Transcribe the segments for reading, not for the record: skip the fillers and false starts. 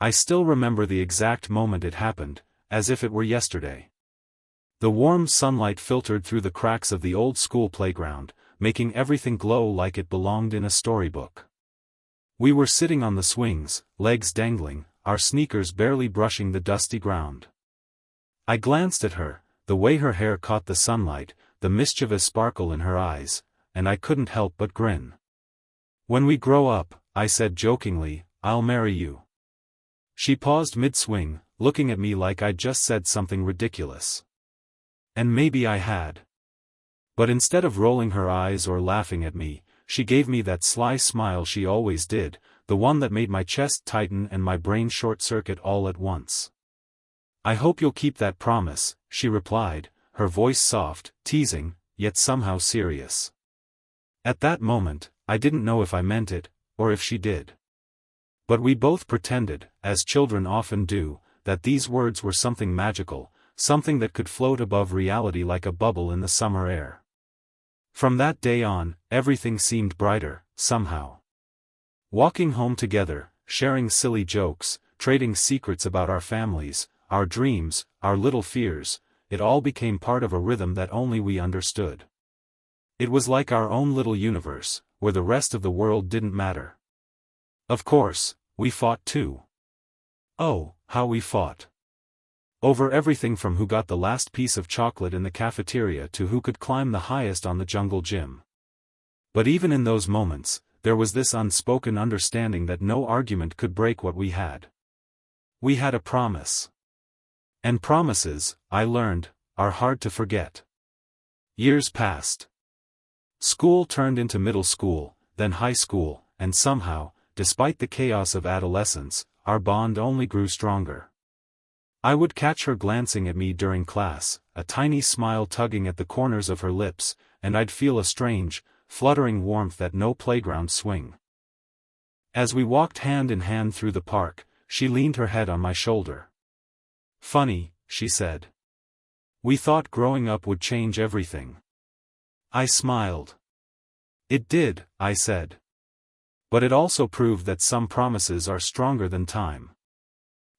I still remember the exact moment it happened, as if it were yesterday. The warm sunlight filtered through the cracks of the old school playground, making everything glow like it belonged in a storybook. We were sitting on the swings, legs dangling, our sneakers barely brushing the dusty ground. I glanced at her, the way her hair caught the sunlight, the mischievous sparkle in her eyes, and I couldn't help but grin. "When we grow up," I said jokingly, "I'll marry you." She paused mid-swing, looking at me like I'd just said something ridiculous. And maybe I had. But instead of rolling her eyes or laughing at me, she gave me that sly smile she always did, the one that made my chest tighten and my brain short-circuit all at once. "I hope you'll keep that promise," she replied, her voice soft, teasing, yet somehow serious. At that moment, I didn't know if I meant it, or if she did. But we both pretended, as children often do, that these words were something magical, something that could float above reality like a bubble in the summer air. From that day on, everything seemed brighter, somehow. Walking home together, sharing silly jokes, trading secrets about our families, our dreams, our little fears, it all became part of a rhythm that only we understood. It was like our own little universe, where the rest of the world didn't matter. Of course, we fought too. Oh, how we fought. Over everything from who got the last piece of chocolate in the cafeteria to who could climb the highest on the jungle gym. But even in those moments, there was this unspoken understanding that no argument could break what we had. We had a promise. And promises, I learned, are hard to forget. Years passed. School turned into middle school, then high school, and somehow, despite the chaos of adolescence, our bond only grew stronger. I would catch her glancing at me during class, a tiny smile tugging at the corners of her lips, and I'd feel a strange, fluttering warmth that no playground swing. As we walked hand in hand through the park, she leaned her head on my shoulder. "Funny," she said. "We thought growing up would change everything." I smiled. "It did," I said. "But it also proved that some promises are stronger than time."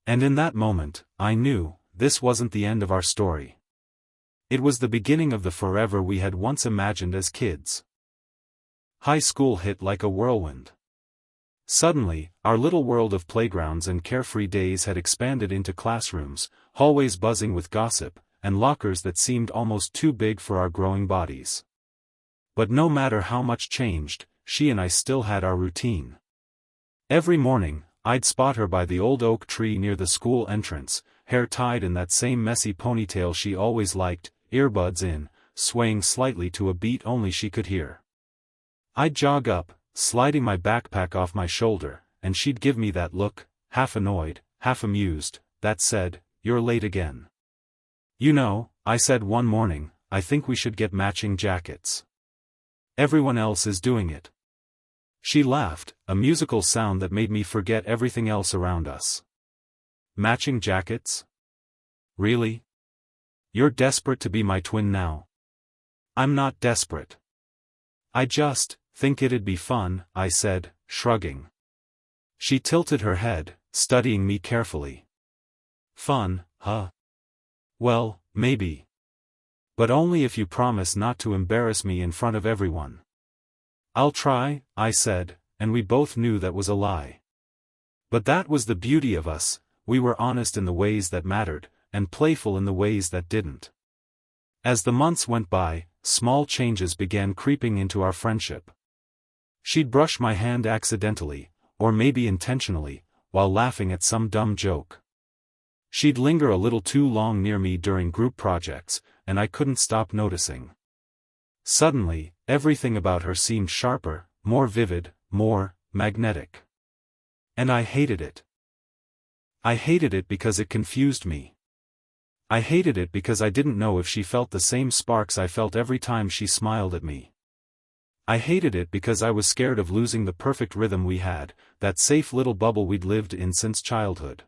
And in that moment, I knew, this wasn't the end of our story. It was the beginning of the forever we had once imagined as kids. High school hit like a whirlwind. Suddenly, our little world of playgrounds and carefree days had expanded into classrooms, hallways buzzing with gossip, and lockers that seemed almost too big for our growing bodies. But no matter how much changed, she and I still had our routine. Every morning, I'd spot her by the old oak tree near the school entrance, hair tied in that same messy ponytail she always liked, earbuds in, swaying slightly to a beat only she could hear. I'd jog up, sliding my backpack off my shoulder, and she'd give me that look, half annoyed, half amused, that said, "You're late again." "You know," I said one morning, "I think we should get matching jackets. Everyone else is doing it." She laughed, a musical sound that made me forget everything else around us. "Matching jackets? Really? You're desperate to be my twin now?" "I'm not desperate. I just think it'd be fun," I said, shrugging. She tilted her head, studying me carefully. "Fun, huh? Well, maybe. But only if you promise not to embarrass me in front of everyone." "I'll try," I said, and we both knew that was a lie. But that was the beauty of us, we were honest in the ways that mattered, and playful in the ways that didn't. As the months went by, small changes began creeping into our friendship. She'd brush my hand accidentally, or maybe intentionally, while laughing at some dumb joke. She'd linger a little too long near me during group projects, and I couldn't stop noticing. Suddenly, everything about her seemed sharper, more vivid, more magnetic. And I hated it. I hated it because it confused me. I hated it because I didn't know if she felt the same sparks I felt every time she smiled at me. I hated it because I was scared of losing the perfect rhythm we had, that safe little bubble we'd lived in since childhood.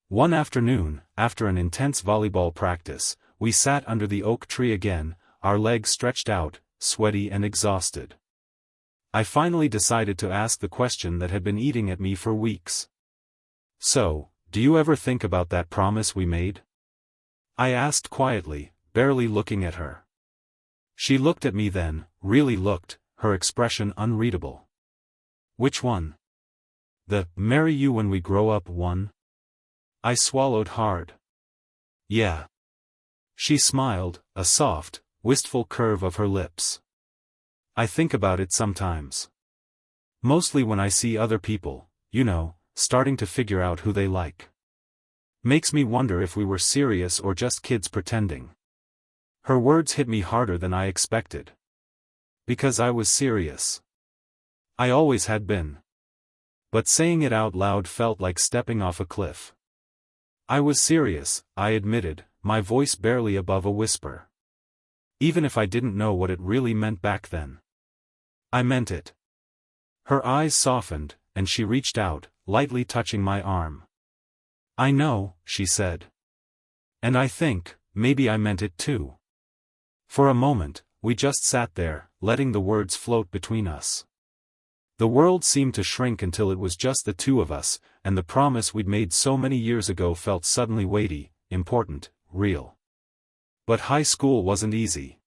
One afternoon, after an intense volleyball practice, we sat under the oak tree again, our legs stretched out, sweaty and exhausted. I finally decided to ask the question that had been eating at me for weeks. So, do you ever think about that promise we made? I asked quietly, barely looking at her. She looked at me then, really looked, her expression unreadable. Which one? The marry you when we grow up one? I swallowed hard. Yeah. She smiled, a soft, wistful curve of her lips. I think about it sometimes. Mostly when I see other people, starting to figure out who they like. Makes me wonder if we were serious or just kids pretending. Her words hit me harder than I expected. Because I was serious. I always had been. But saying it out loud felt like stepping off a cliff. I was serious, I admitted, my voice barely above a whisper. Even if I didn't know what it really meant back then. I meant it. Her eyes softened, and she reached out, lightly touching my arm. I know, she said. And I think, maybe I meant it too. For a moment, we just sat there, letting the words float between us. The world seemed to shrink until it was just the two of us, and the promise we'd made so many years ago felt suddenly weighty, important, real. But high school wasn't easy.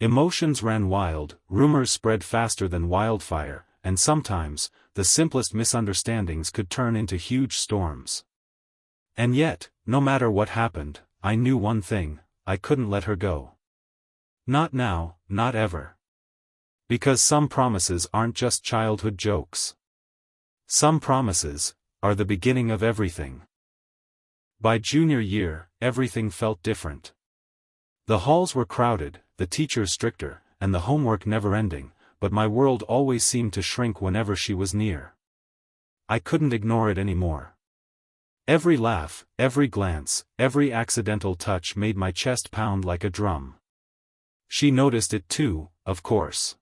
Emotions ran wild, rumors spread faster than wildfire, and sometimes, the simplest misunderstandings could turn into huge storms. And yet, no matter what happened, I knew one thing: I couldn't let her go. Not now, not ever. Because some promises aren't just childhood jokes. Some promises are the beginning of everything. By junior year, everything felt different. The halls were crowded, the teachers stricter, and the homework never-ending, but my world always seemed to shrink whenever she was near. I couldn't ignore it anymore. Every laugh, every glance, every accidental touch made my chest pound like a drum. She noticed it too, of course.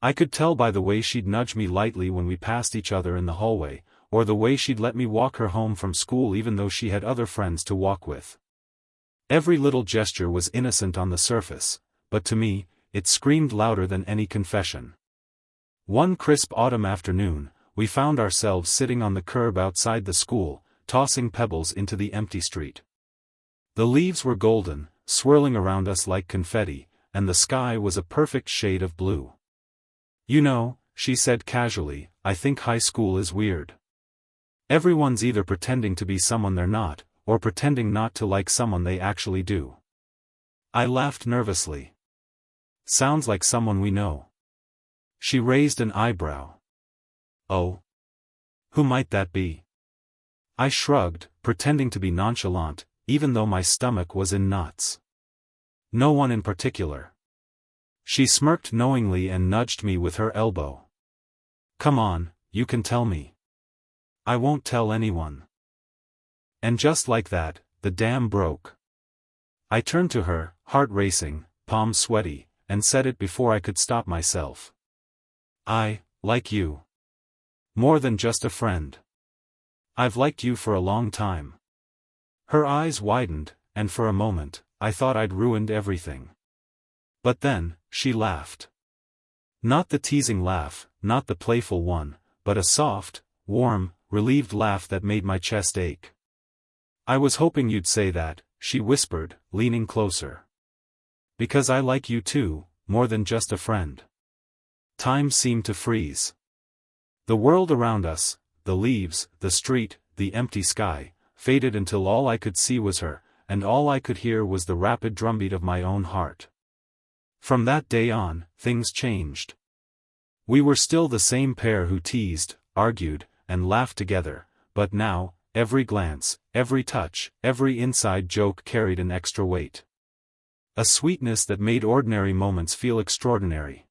I could tell by the way she'd nudge me lightly when we passed each other in the hallway, or the way she'd let me walk her home from school even though she had other friends to walk with. Every little gesture was innocent on the surface, but to me, it screamed louder than any confession. One crisp autumn afternoon, we found ourselves sitting on the curb outside the school, tossing pebbles into the empty street. The leaves were golden, swirling around us like confetti, and the sky was a perfect shade of blue. You know, she said casually, I think high school is weird. Everyone's either pretending to be someone they're not, or pretending not to like someone they actually do. I laughed nervously. Sounds like someone we know. She raised an eyebrow. Oh? Who might that be? I shrugged, pretending to be nonchalant, even though my stomach was in knots. No one in particular. She smirked knowingly and nudged me with her elbow. Come on, you can tell me. I won't tell anyone. And just like that, the dam broke. I turned to her, heart racing, palms sweaty, and said it before I could stop myself. I like you. More than just a friend. I've liked you for a long time. Her eyes widened, and for a moment, I thought I'd ruined everything. But then, she laughed. Not the teasing laugh, not the playful one, but a soft, warm, relieved laugh that made my chest ache. I was hoping you'd say that, she whispered, leaning closer. Because I like you too, more than just a friend. Time seemed to freeze. The world around us, the leaves, the street, the empty sky, faded until all I could see was her, and all I could hear was the rapid drumbeat of my own heart. From that day on, things changed. We were still the same pair who teased, argued, and laughed together, but now, every glance, every touch, every inside joke carried an extra weight. A sweetness that made ordinary moments feel extraordinary.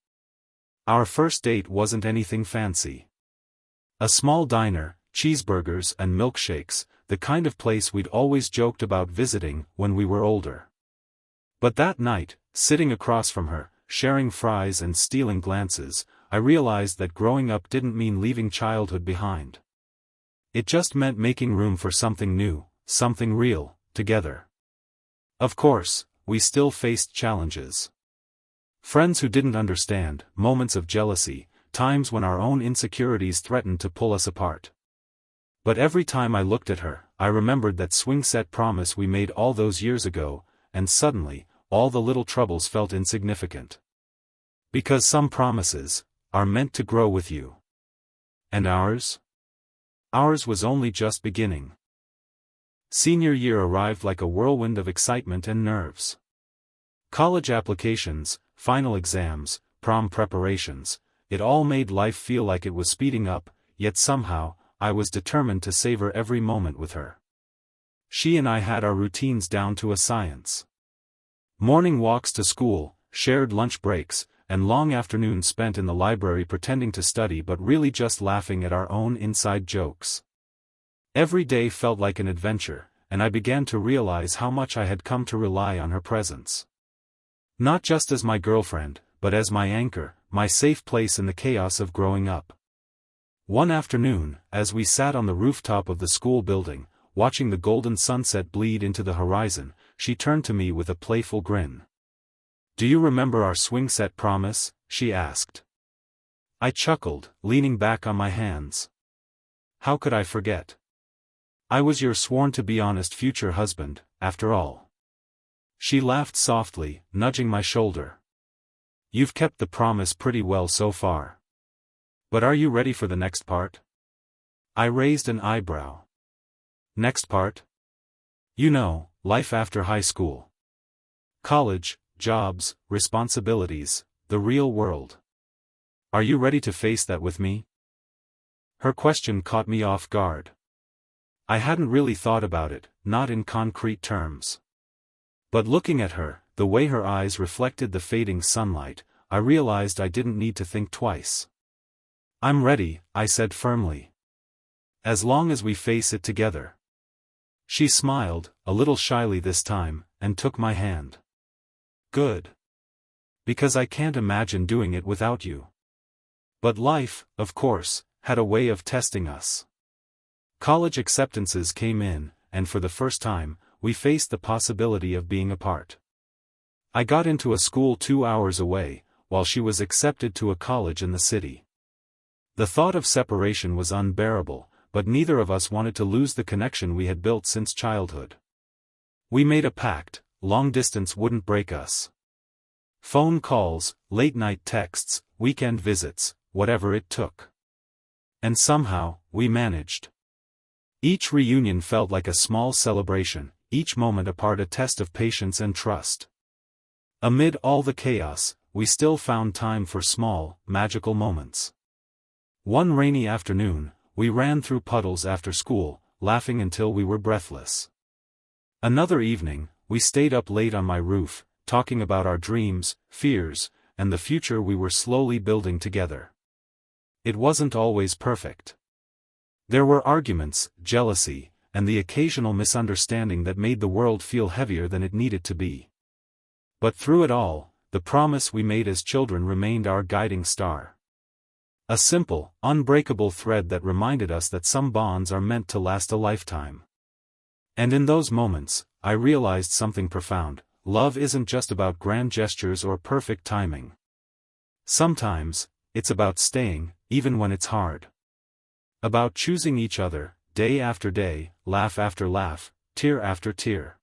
Our first date wasn't anything fancy. A small diner, cheeseburgers and milkshakes, the kind of place we'd always joked about visiting when we were older. But that night, sitting across from her, sharing fries and stealing glances, I realized that growing up didn't mean leaving childhood behind. It just meant making room for something new, something real, together. Of course, we still faced challenges. Friends who didn't understand, moments of jealousy, times when our own insecurities threatened to pull us apart. But every time I looked at her, I remembered that swing set promise we made all those years ago, and suddenly, all the little troubles felt insignificant. Because some promises are meant to grow with you. And ours? Ours was only just beginning. Senior year arrived like a whirlwind of excitement and nerves. College applications, final exams, prom preparations, it all made life feel like it was speeding up, yet somehow, I was determined to savor every moment with her. She and I had our routines down to a science. Morning walks to school, shared lunch breaks, and long afternoons spent in the library pretending to study but really just laughing at our own inside jokes. Every day felt like an adventure, and I began to realize how much I had come to rely on her presence. Not just as my girlfriend, but as my anchor, my safe place in the chaos of growing up. One afternoon, as we sat on the rooftop of the school building, watching the golden sunset bleed into the horizon, she turned to me with a playful grin. "Do you remember our swing set promise?" she asked. I chuckled, leaning back on my hands. How could I forget? I was your sworn-to-be-honest future husband, after all. She laughed softly, nudging my shoulder. You've kept the promise pretty well so far. But are you ready for the next part? I raised an eyebrow. Next part? You know, life after high school. College, jobs, responsibilities, the real world. Are you ready to face that with me? Her question caught me off guard. I hadn't really thought about it, not in concrete terms. But looking at her, the way her eyes reflected the fading sunlight, I realized I didn't need to think twice. I'm ready, I said firmly. As long as we face it together. She smiled, a little shyly this time, and took my hand. Good. Because I can't imagine doing it without you. But life, of course, had a way of testing us. College acceptances came in, and for the first time, we faced the possibility of being apart. I got into a school 2 hours away, while she was accepted to a college in the city. The thought of separation was unbearable, but neither of us wanted to lose the connection we had built since childhood. We made a pact, long distance wouldn't break us. Phone calls, late-night texts, weekend visits, whatever it took. And somehow, we managed. Each reunion felt like a small celebration, each moment apart a test of patience and trust. Amid all the chaos, we still found time for small, magical moments. One rainy afternoon, we ran through puddles after school, laughing until we were breathless. Another evening, we stayed up late on my roof, talking about our dreams, fears, and the future we were slowly building together. It wasn't always perfect. There were arguments, jealousy, and the occasional misunderstanding that made the world feel heavier than it needed to be. But through it all, the promise we made as children remained our guiding star. A simple, unbreakable thread that reminded us that some bonds are meant to last a lifetime. And in those moments, I realized something profound: love isn't just about grand gestures or perfect timing. Sometimes, it's about staying, even when it's hard. About choosing each other, day after day, laugh after laugh, tear after tear.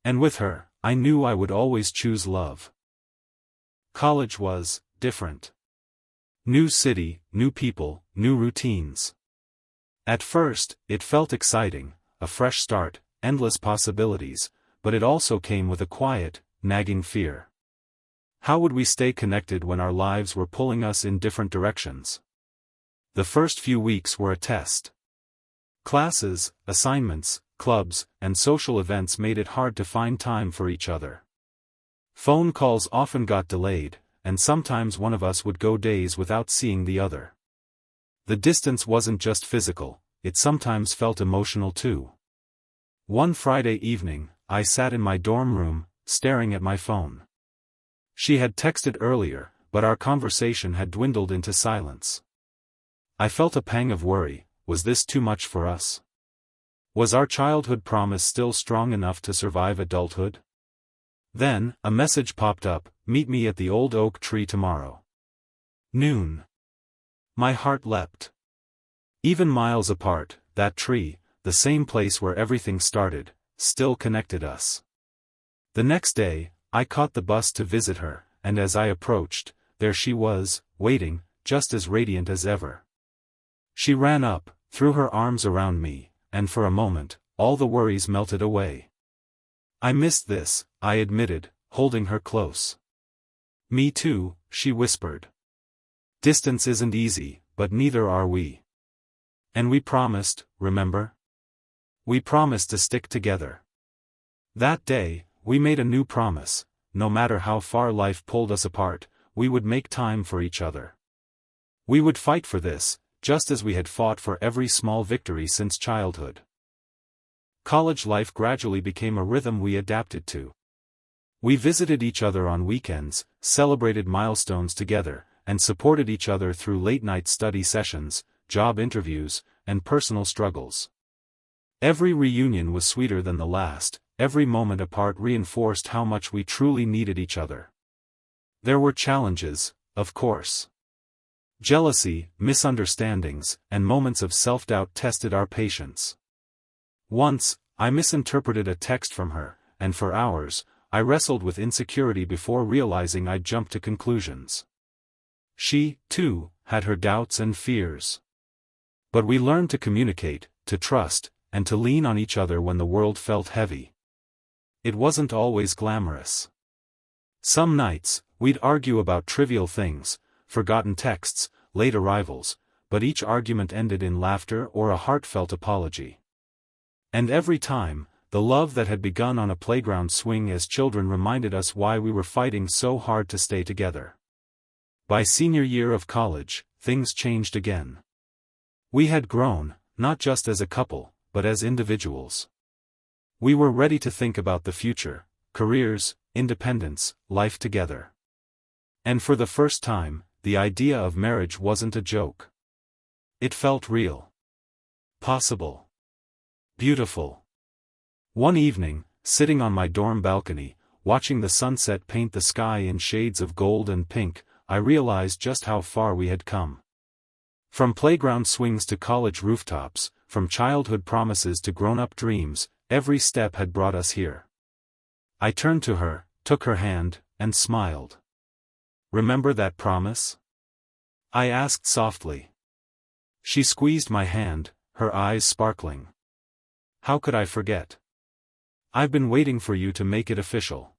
And with her, I knew I would always choose love. College was different. New city, new people, new routines. At first, it felt exciting, a fresh start, endless possibilities, but it also came with a quiet, nagging fear. How would we stay connected when our lives were pulling us in different directions? The first few weeks were a test. Classes, assignments, clubs, and social events made it hard to find time for each other. Phone calls often got delayed, and sometimes one of us would go days without seeing the other. The distance wasn't just physical, it sometimes felt emotional too. One Friday evening, I sat in my dorm room, staring at my phone. She had texted earlier, but our conversation had dwindled into silence. I felt a pang of worry. Was this too much for us? Was our childhood promise still strong enough to survive adulthood? Then, a message popped up: meet me at the old oak tree tomorrow. Noon. My heart leapt. Even miles apart, that tree, the same place where everything started, still connected us. The next day, I caught the bus to visit her, and as I approached, there she was, waiting, just as radiant as ever. She ran up, threw her arms around me, and for a moment, all the worries melted away. I missed this, I admitted, holding her close. Me too, she whispered. Distance isn't easy, but neither are we. And we promised, remember? We promised to stick together. That day, we made a new promise: no matter how far life pulled us apart, we would make time for each other. We would fight for this, just as we had fought for every small victory since childhood. College life gradually became a rhythm we adapted to. We visited each other on weekends, celebrated milestones together, and supported each other through late-night study sessions, job interviews, and personal struggles. Every reunion was sweeter than the last, every moment apart reinforced how much we truly needed each other. There were challenges, of course. Jealousy, misunderstandings, and moments of self-doubt tested our patience. Once, I misinterpreted a text from her, and for hours, I wrestled with insecurity before realizing I'd jumped to conclusions. She, too, had her doubts and fears. But we learned to communicate, to trust, and to lean on each other when the world felt heavy. It wasn't always glamorous. Some nights, we'd argue about trivial things, forgotten texts, late arrivals, but each argument ended in laughter or a heartfelt apology. And every time, the love that had begun on a playground swing as children reminded us why we were fighting so hard to stay together. By senior year of college, things changed again. We had grown, not just as a couple, but as individuals. We were ready to think about the future, careers, independence, life together. And for the first time, the idea of marriage wasn't a joke. It felt real. Possible. Beautiful. One evening, sitting on my dorm balcony, watching the sunset paint the sky in shades of gold and pink, I realized just how far we had come. From playground swings to college rooftops, from childhood promises to grown-up dreams, every step had brought us here. I turned to her, took her hand, and smiled. "Remember that promise?" I asked softly. She squeezed my hand, her eyes sparkling. "How could I forget? I've been waiting for you to make it official."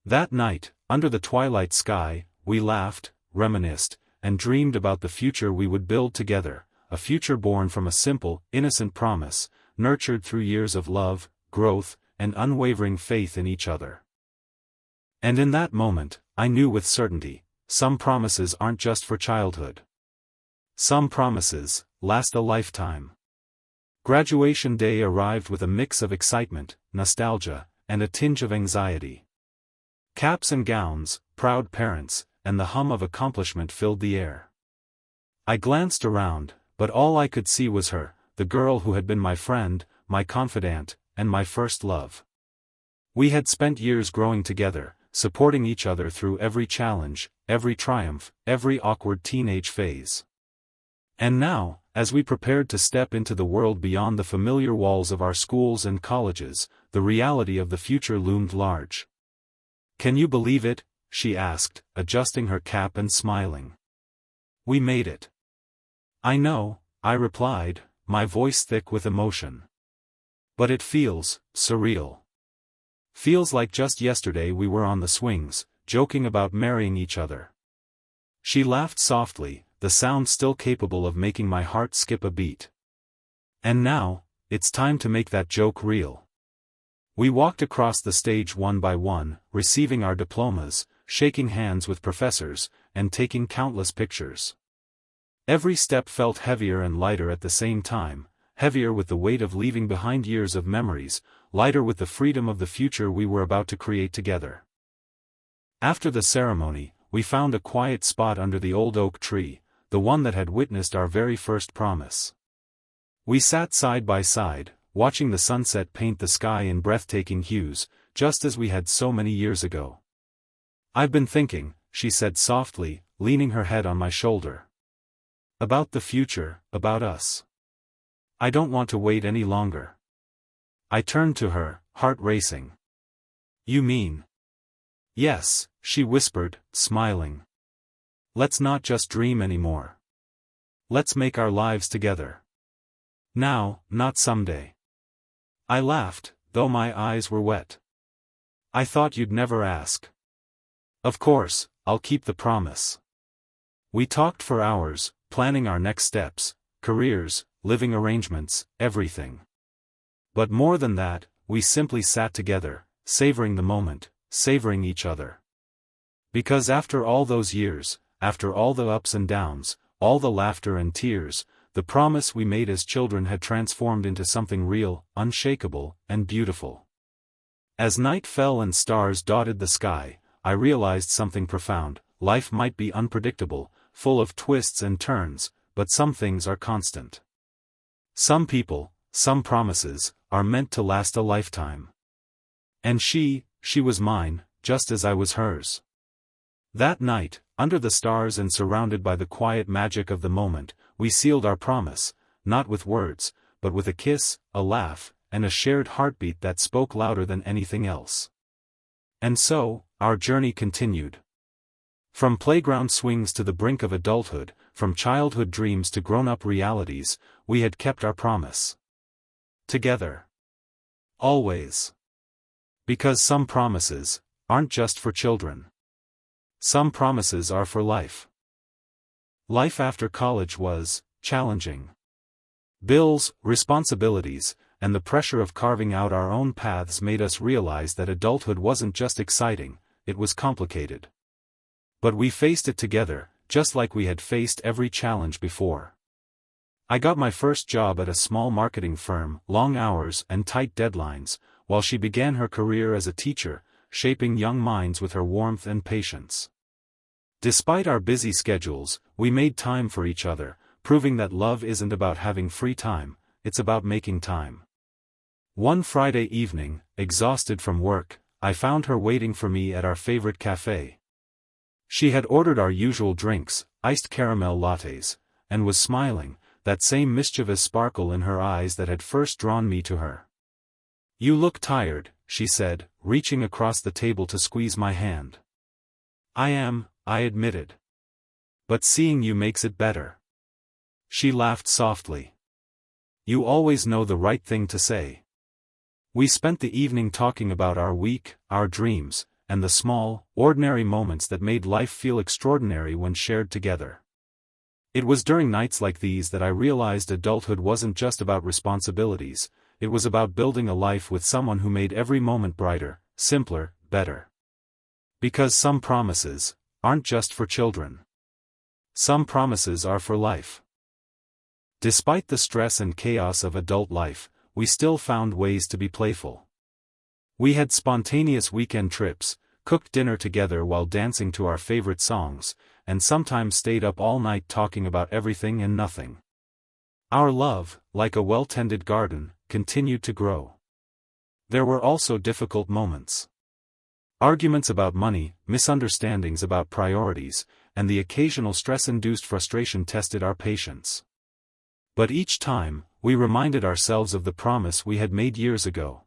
That night, under the twilight sky, we laughed, reminisced, and dreamed about the future we would build together, a future born from a simple, innocent promise, nurtured through years of love, growth, and unwavering faith in each other. And in that moment, I knew with certainty, some promises aren't just for childhood. Some promises last a lifetime. Graduation day arrived with a mix of excitement, nostalgia, and a tinge of anxiety. Caps and gowns, proud parents, and the hum of accomplishment filled the air. I glanced around, but all I could see was her, the girl who had been my friend, my confidant, and my first love. We had spent years growing together, supporting each other through every challenge, every triumph, every awkward teenage phase. And now, as we prepared to step into the world beyond the familiar walls of our schools and colleges, the reality of the future loomed large. "Can you believe it?" she asked, adjusting her cap and smiling. "We made it." "I know," I replied, my voice thick with emotion. "But it feels surreal. Feels like just yesterday we were on the swings, joking about marrying each other." She laughed softly, the sound still capable of making my heart skip a beat. "And now, it's time to make that joke real." We walked across the stage one by one, receiving our diplomas, shaking hands with professors, and taking countless pictures. Every step felt heavier and lighter at the same time, heavier with the weight of leaving behind years of memories, lighter with the freedom of the future we were about to create together. After the ceremony, we found a quiet spot under the old oak tree, the one that had witnessed our very first promise. We sat side by side, watching the sunset paint the sky in breathtaking hues, just as we had so many years ago. "I've been thinking," she said softly, leaning her head on my shoulder. "About the future, about us. I don't want to wait any longer. I turned to her, heart racing. You mean? Yes, she whispered, smiling. Let's not just dream anymore. Let's make our lives together. Now, not someday. I laughed, though my eyes were wet. I thought you'd never ask. Of course, I'll keep the promise. We talked for hours, planning our next steps, careers, living arrangements, everything. But more than that, we simply sat together, savoring the moment, savoring each other. Because after all those years, after all the ups and downs, all the laughter and tears, the promise we made as children had transformed into something real, unshakable, and beautiful. As night fell and stars dotted the sky, I realized something profound. Life might be unpredictable, full of twists and turns, but some things are constant. Some people, some promises, are meant to last a lifetime. And she was mine, just as I was hers. That night, under the stars and surrounded by the quiet magic of the moment, we sealed our promise, not with words, but with a kiss, a laugh, and a shared heartbeat that spoke louder than anything else. And so, our journey continued. From playground swings to the brink of adulthood, from childhood dreams to grown-up realities, we had kept our promise. Together. Always. Because some promises aren't just for children. Some promises are for life. Life after college was challenging. Bills, responsibilities, and the pressure of carving out our own paths made us realize that adulthood wasn't just exciting, it was complicated. But we faced it together, just like we had faced every challenge before. I got my first job at a small marketing firm, long hours and tight deadlines, while she began her career as a teacher, shaping young minds with her warmth and patience. Despite our busy schedules, we made time for each other, proving that love isn't about having free time, it's about making time. One Friday evening, exhausted from work, I found her waiting for me at our favorite cafe. She had ordered our usual drinks, iced caramel lattes, and was smiling, that same mischievous sparkle in her eyes that had first drawn me to her. "You look tired," she said, reaching across the table to squeeze my hand. "I am," I admitted. "But seeing you makes it better." She laughed softly. "You always know the right thing to say." We spent the evening talking about our week, our dreams, and the small, ordinary moments that made life feel extraordinary when shared together. It was during nights like these that I realized adulthood wasn't just about responsibilities, it was about building a life with someone who made every moment brighter, simpler, better. Because some promises aren't just for children. Some promises are for life. Despite the stress and chaos of adult life, we still found ways to be playful. We had spontaneous weekend trips, cooked dinner together while dancing to our favorite songs, and sometimes stayed up all night talking about everything and nothing. Our love, like a well-tended garden, continued to grow. There were also difficult moments. Arguments about money, misunderstandings about priorities, and the occasional stress-induced frustration tested our patience. But each time, we reminded ourselves of the promise we had made years ago.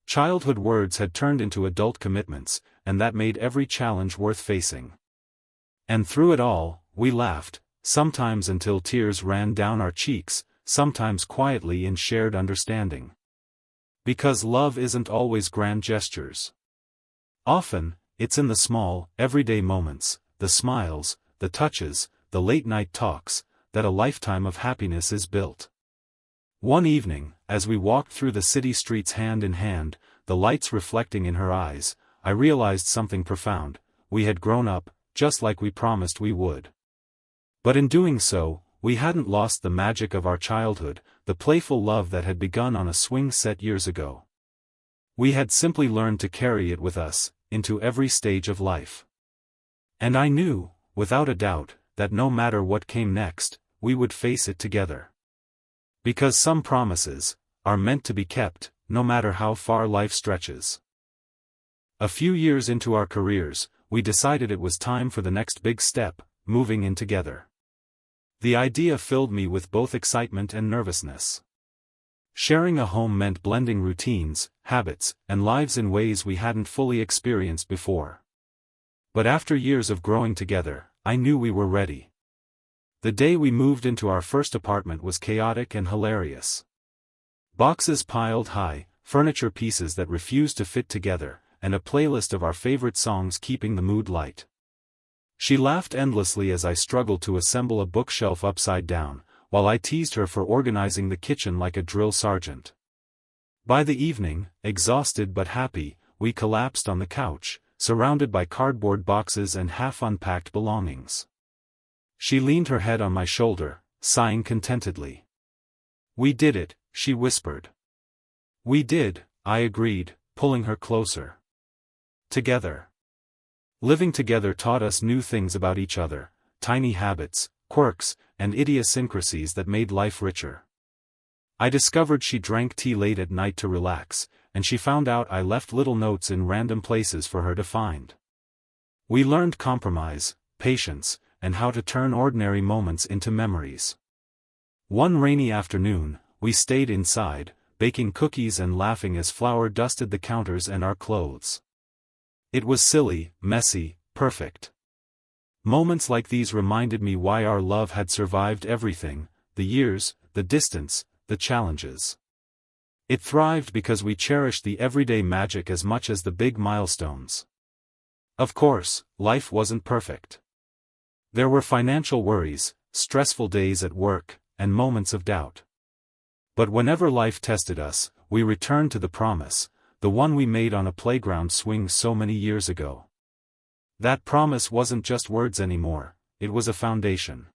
Childhood words had turned into adult commitments, and that made every challenge worth facing. And through it all, we laughed, sometimes until tears ran down our cheeks, sometimes quietly in shared understanding. Because love isn't always grand gestures. Often, it's in the small, everyday moments, the smiles, the touches, the late-night talks, that a lifetime of happiness is built. One evening, as we walked through the city streets hand in hand, the lights reflecting in her eyes, I realized something profound: we had grown up, just like we promised we would. But in doing so, we hadn't lost the magic of our childhood, the playful love that had begun on a swing set years ago. We had simply learned to carry it with us, into every stage of life. And I knew, without a doubt, that no matter what came next, we would face it together. Because some promises are meant to be kept, no matter how far life stretches. A few years into our careers, we decided it was time for the next big step, moving in together. The idea filled me with both excitement and nervousness. Sharing a home meant blending routines, habits, and lives in ways we hadn't fully experienced before. But after years of growing together, I knew we were ready. The day we moved into our first apartment was chaotic and hilarious. Boxes piled high, furniture pieces that refused to fit together, and a playlist of our favorite songs keeping the mood light. She laughed endlessly as I struggled to assemble a bookshelf upside down, while I teased her for organizing the kitchen like a drill sergeant. By the evening, exhausted but happy, we collapsed on the couch, surrounded by cardboard boxes and half-unpacked belongings. She leaned her head on my shoulder, sighing contentedly. "We did it," she whispered. "We did," I agreed, pulling her closer. Together. Living together taught us new things about each other, tiny habits, quirks, and idiosyncrasies that made life richer. I discovered she drank tea late at night to relax, and she found out I left little notes in random places for her to find. We learned compromise, patience, and how to turn ordinary moments into memories. One rainy afternoon, we stayed inside, baking cookies and laughing as flour dusted the counters and our clothes. It was silly, messy, perfect. Moments like these reminded me why our love had survived everything, the years, the distance, the challenges. It thrived because we cherished the everyday magic as much as the big milestones. Of course, life wasn't perfect. There were financial worries, stressful days at work, and moments of doubt. But whenever life tested us, we returned to the promise, the one we made on a playground swing so many years ago. That promise wasn't just words anymore, it was a foundation.